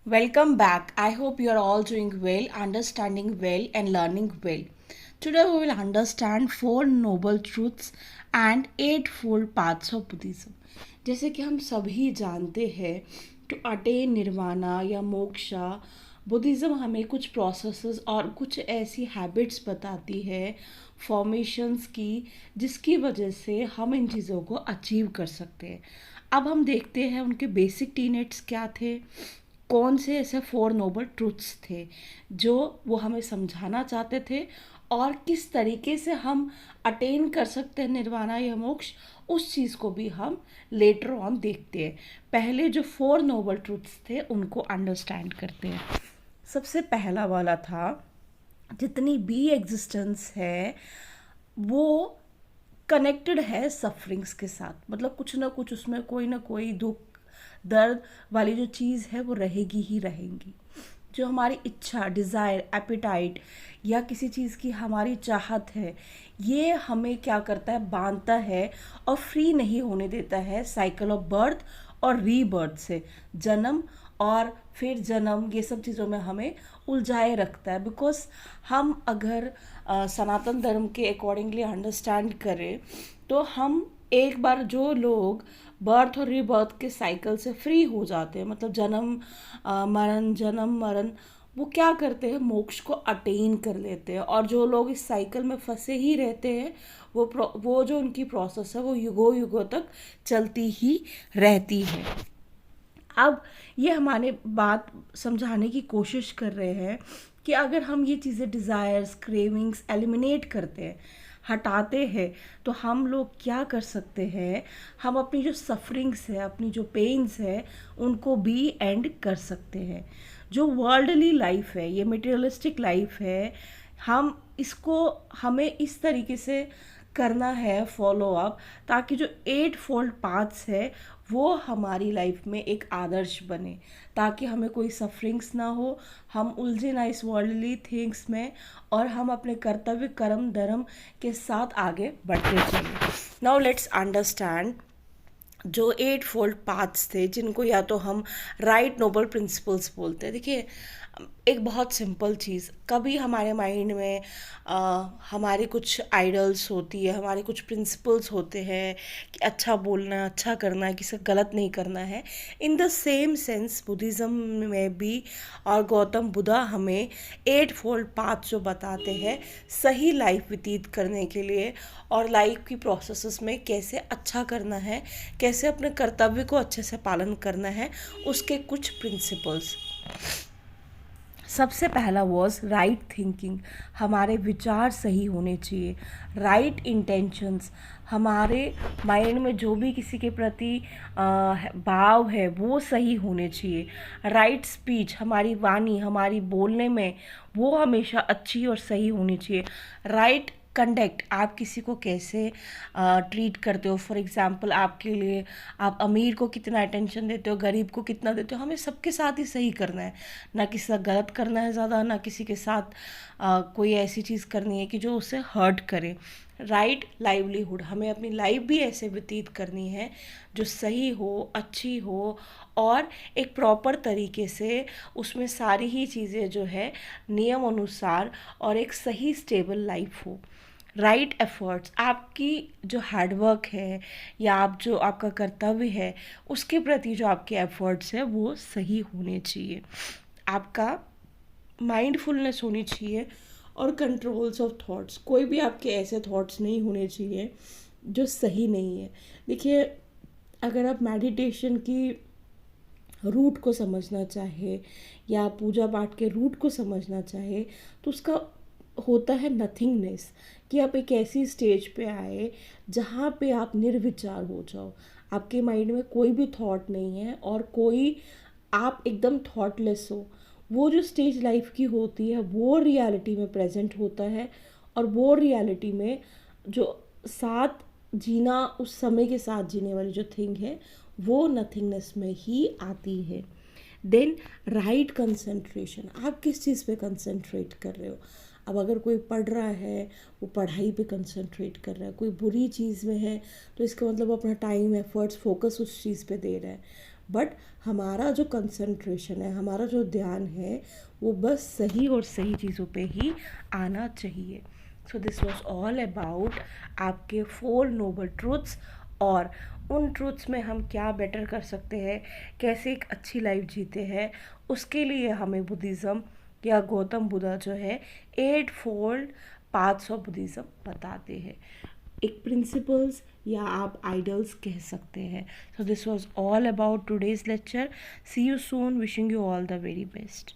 Welcome back. I hope you are all doing well, understanding well, and learning well. Today we will understand four noble truths and eightfold paths of Buddhism. जैसे कि हम सभी जानते हैं, to attain nirvana या moksha, Buddhism हमें कुछ processes और कुछ ऐसी हैबिट्स बताती है फॉर्मेशंस की, जिसकी वजह से हम इन चीज़ों को अचीव कर सकते हैं. अब हम देखते हैं उनके बेसिक टीनेट्स क्या थे, कौन से ऐसे फोर नोबल ट्रूथ्स थे जो वो हमें समझाना चाहते थे, और किस तरीके से हम अटेन कर सकते हैं निर्वाणा या मोक्ष, उस चीज़ को भी हम लेटर ऑन देखते हैं. पहले जो फोर नोबल ट्रूथ्स थे उनको अंडरस्टैंड करते हैं. सबसे पहला वाला था, जितनी भी एग्जिस्टेंस है वो कनेक्टेड है सफरिंग्स के साथ. मतलब कुछ ना कुछ उसमें कोई ना कोई दुख दर्द वाली जो चीज़ है वो रहेगी ही रहेगी. जो हमारी इच्छा, डिज़ायर, एपिटाइट या किसी चीज़ की हमारी चाहत है, ये हमें क्या करता है, बांधता है और फ्री नहीं होने देता है साइकिल ऑफ बर्थ और रीबर्थ से. जन्म और फिर जन्म, ये सब चीज़ों में हमें उलझाए रखता है. बिकॉज हम अगर सनातन धर्म के अकॉर्डिंगली अंडरस्टैंड करें तो हम एक बार जो लोग बर्थ और रीबर्थ के साइकिल से फ्री हो जाते हैं, मतलब जन्म मरण, वो क्या करते हैं, मोक्ष को अटेन कर लेते हैं. और जो लोग इस साइकिल में फंसे ही रहते हैं, वो जो उनकी प्रोसेस है वो युगों युगों तक चलती ही रहती है. अब ये हमारे बात समझाने की कोशिश कर रहे हैं कि अगर हम ये चीज़ें, डिज़ायर्स, क्रेविंग्स एलिमिनेट करते हैं, हटाते हैं, तो हम लोग क्या कर सकते हैं, हम अपनी जो सफरिंग्स है, अपनी जो पेन्स है, उनको भी एंड कर सकते हैं. जो वर्ल्डली लाइफ है, ये मटेरियलिस्टिक लाइफ है, हम इसको, हमें इस तरीके से करना है फॉलो अप, ताकि जो एट फोल्ड पाथ्स है वो हमारी लाइफ में एक आदर्श बने, ताकि हमें कोई सफरिंग्स ना हो, हम उलझे ना इस वर्ल्डली थिंग्स में, और हम अपने कर्तव्य, कर्म, धर्म के साथ आगे बढ़ते चलें. नाउ लेट्स अंडरस्टैंड जो एट फोल्ड पाथ्स थे, जिनको या तो हम राइट नोबल प्रिंसिपल्स बोलते हैं. देखिए, एक बहुत सिंपल चीज़, कभी हमारे माइंड में हमारी कुछ आइडल्स होती है, हमारे कुछ प्रिंसिपल्स होते हैं कि अच्छा बोलना, अच्छा करना है, किसी का गलत नहीं करना है. In the same sense Buddhism में भी और गौतम बुद्धा हमें एट फोल्ड पाथ जो बताते हैं सही लाइफ व्यतीत करने के लिए, और लाइफ की प्रोसेसेस में कैसे अच्छा करना है, कैसे अपने कर्तव्य को अच्छे से पालन करना है, उसके कुछ प्रिंसिपल्स. सबसे पहला वॉज राइट थिंकिंग. हमारे विचार सही होने चाहिए. राइट इंटेंशंस, हमारे माइंड में जो भी किसी के प्रति भाव है वो सही होने चाहिए. राइट स्पीच, हमारी वाणी, हमारी बोलने में वो हमेशा अच्छी और सही होनी चाहिए. राइट कंडक्ट, आप किसी को कैसे ट्रीट करते हो. फॉर एग्जांपल, आपके लिए आप अमीर को कितना अटेंशन देते हो, गरीब को कितना देते हो, हमें सबके साथ ही सही करना है. ना किसी का गलत करना है ज़्यादा, ना किसी के साथ कोई ऐसी चीज़ करनी है कि जो उसे हर्ट करे. राइट लाइवलीहुड, हमें अपनी लाइफ भी ऐसे व्यतीत करनी है जो सही हो, अच्छी हो, और एक प्रॉपर तरीके से उसमें सारी ही चीज़ें जो है नियम अनुसार, और एक सही स्टेबल लाइफ हो. राइट एफर्ट्स, आपकी जो हार्डवर्क है या आप जो आपका कर्तव्य है उसके प्रति जो आपके एफर्ट्स है वो सही होने चाहिए. आपका माइंडफुलनेस होनी चाहिए और कंट्रोल्स ऑफ थॉट्स. कोई भी आपके ऐसे थॉट्स नहीं होने चाहिए जो सही नहीं है. देखिए, अगर आप मेडिटेशन की रूट को समझना चाहे या पूजा पाठ के रूट को समझना चाहे, तो उसका होता है नथिंगनेस, कि आप एक ऐसी स्टेज पे आए जहाँ पे आप निर्विचार हो जाओ. आपके माइंड में कोई भी थॉट नहीं है और कोई, आप एकदम थॉटलेस हो. वो जो स्टेज लाइफ की होती है वो रियलिटी में प्रेजेंट होता है, और वो रियलिटी में जो साथ जीना, उस समय के साथ जीने वाली जो थिंग है वो नथिंगनेस में ही आती है. देन राइट कंसंट्रेशन, आप किस चीज़ पे कंसंट्रेट कर रहे हो. अब अगर कोई पढ़ रहा है, वो पढ़ाई पे कंसंट्रेट कर रहा है. कोई बुरी चीज़ में है तो इसका मतलब अपना टाइम, एफर्ट्स, फोकस उस चीज़ पे दे रहा है. बट हमारा जो कंसंट्रेशन है, हमारा जो ध्यान है, वो बस सही और सही चीज़ों पे ही आना चाहिए. सो दिस वॉज ऑल अबाउट आपके 4 नोबल ट्रूथ्स, और उन ट्रूथ्स में हम क्या बेटर कर सकते हैं, कैसे एक अच्छी लाइफ जीते हैं, उसके लिए हमें बुद्धिज़्म या गौतम बुद्धा जो है 8 फोल्ड पाथ्स ऑफ बुद्धिज़्म बताते हैं. एक प्रिंसिपल्स या आप आइडल्स कह सकते हैं. So this was all about today's lecture. See you soon. Wishing you all the very best.